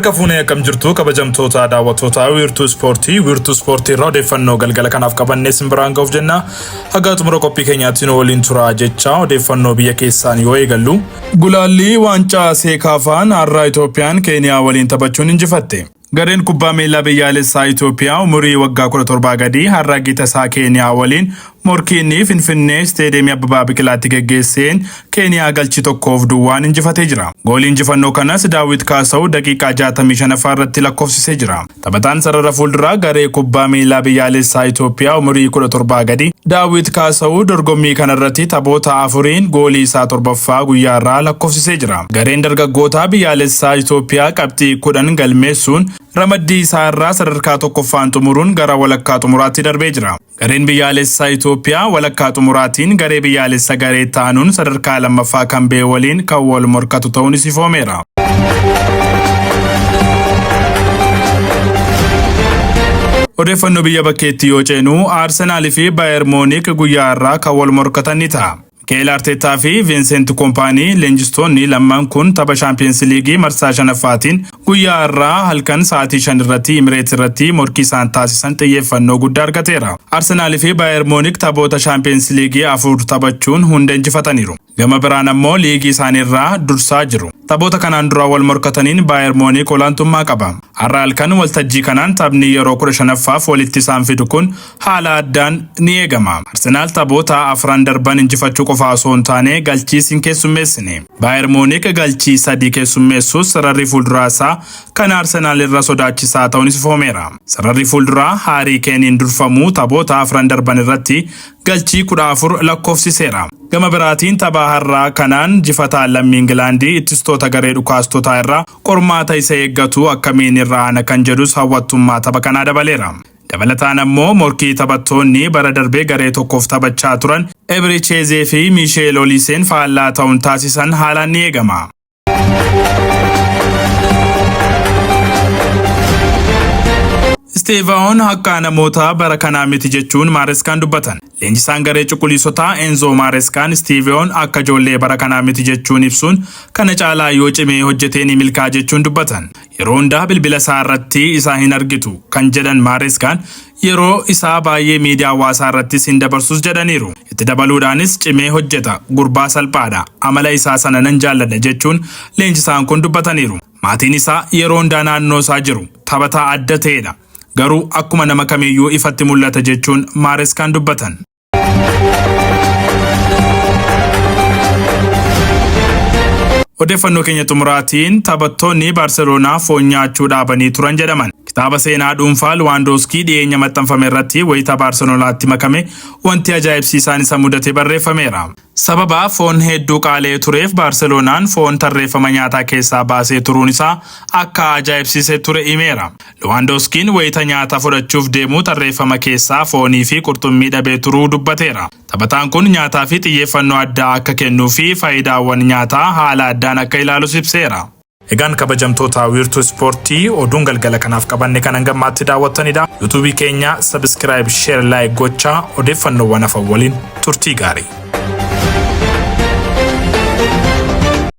Harka fuunee akkam jirtu kabajamtoota daawwattoota WIIRTUU SPORT irraa odeeffannoo galgala kanaaf qabannee simbiraan ga'uuf jenna. Haga xumura qophii keenyaatti nu waliin turaa jecha odeeffannoo biyya keessaan yoo eegallu. Gulaalli waancaa seekaafaan har'a Itoophiyaan Keeniyaa waliin taphachuun injifatte. Gareen kubbaa miilaa biyyaalessaa Itoophiyaa umurii waggaa 17 gadi har'a gita isaa Keeniyaa waliin morkiinni Finfinnee Stadiyeemii Abbabaa Biqilaatti geggeesseen Keeniyaa galchi 1-2 injifatee jira. Goolii injifannoo kanas Daawit Kaasaw daqiiqaa 65 irratti lakkoofsisee jira. Taphataan sarara fuulduraa garee kubbaa miilaa biyyaalessaa Itoophiyaa umurii 17 gadi Daawit Kaasaw dorgommii kanarratti taphoota 4 goolii isaa 7ffaa guyyaa irraa lakkoofsisee jira. Gareen dargaggoota biyyaalessaa Itoophiyaa qabxii 10 galmeessuun ramaddii isaa irraa sadarkaa tokkoffaan xumuruun gara walakkaa xumuraatti darbee jira. Gareen biyyaalessaa Itoophiyaa walakkaa xumuraatiin garee biyyaalessa garee ta'anuun sadarkaa lammaffaa kan ba'e waliin kan wal morkatu ta'uun ifoomeera. Odeeffannoo biyya bakkeetti yoo ceenu Arsenaal fi Bayermunich guyyaa irraa kan wal morkatan ni ta'a. Mikel Arteetaa fi Vincent Kompany leenjistoonni lammaan kun tapha Champions League marsaa 5ffaatiin guyyaa irraa halkan sa'aatii 5 irratti Emirates irratti morkii isaan taasisan xiyyeeffannoo guddaa argateera. Arsenaal fi Bayermunich taphoota Champions League 4 taphachuun hunda injifataniiru. Gama biraan ammoo liigii isaaniirraa dursaa jiru. Taphoota kanaan dura wal morkataniin Bayermunich olaantummaa qaba. Har'a halkan waltajjii kanaan taphni yeroo 15ffaaf walitti isaan fidu kun haala addaan ni eegama. Arsenaal taphoota 4 darban injifachuu qofa osoo hin taane galchiis hin keessummeessine. Bayermunich galchii 3 keessummeessuus sararri fuulduraa isaa kan Arsenaal irra sodaachisaa ta'uun ifoomeera. Sararri fuulduraa Harry Kane'iin durfamu taphoota 4 darban irratti galchii 14 lakkoofsiseera. Gama biraatiin tapha har'aa kanaan injifataan lammii Ingilaandii ittistoota garee dhukaastotaa irraa qormaata isa eeggatu akkamiin irra aana kan jedhus hawwattummaa tapha kanaa dabaleera. Dabalataan ammoo morkii taphattoonni bara darbee garee tokkoof taphachaa turan Eberechi fi Michel Oliseen faallaa ta'uun taasisan haalaan ni eegama. Steevaon akka namoota bara kanaa miti jechuun Maareskaan dubbatan. Leenjisaan garee cuquliisotaa Enzo Maareskaan Steevaon akka ijoollee bara kanaa miti jechuun ibsuun kana caalaa yoo cimee hojjetee ni milkaa jechuun dubbatan. Yeroo hundaa bilbila isaa irratti isaa hin argitu kan jedhan Maareskaan yeroo isaa baay'ee miidiyaa hawaasaa irrattis hin dabarsus jedhaniiru. Itti dabaluudhaanis cimee hojjeta, gurbaa salphaadha, amala isaa sana nan jaalladha jechuun leenjisaan kun dubbataniiru. Maatiin isaa yeroo hundaa naannoo isaa jiru, taphataa adda ta'edha. Garuu akkuma nama kamiyyuu ifatti mul'ata jechuun Maareskaan dubbatan. Odeeffannoo keenya xumuraatiin taphattoonni Baarseloonaa foon nyaachuu dhaabanii turan jedhaman. Kitaaba seenaa dhuunfaa Lewandowski dhiyeenya maxxanfame irratti wayita Baarseloonaatti makame wanti ajaa'ibsiisaan isa mudate barreeffameera. Sababa foon hedduu qaala'ee tureef Baarseloonaan foon tarreeffama nyaataa keessaa baasee turuun isaa akka ajaa'ibsiisee ture himeera. Lewandowskiin wayita nyaata fudhachuuf deemu tarreeffama keessaa foonii fi qurxummii dhabee turuu dubbateera. Taphataan kun nyaataa fi xiyyeeffannoo addaa akka kennuu fi faayidaawwan nyaataa haala addaan akka ilaalus ibseera. Egaan kabajamtoota WIIRTUU SPORT oduun galgala kanaaf qabanne kan hangammaatti daawwattanidha. YouTube keenya subscribe, share, like gochaa odeeffannoowwan hafan waliin turtii gaarii.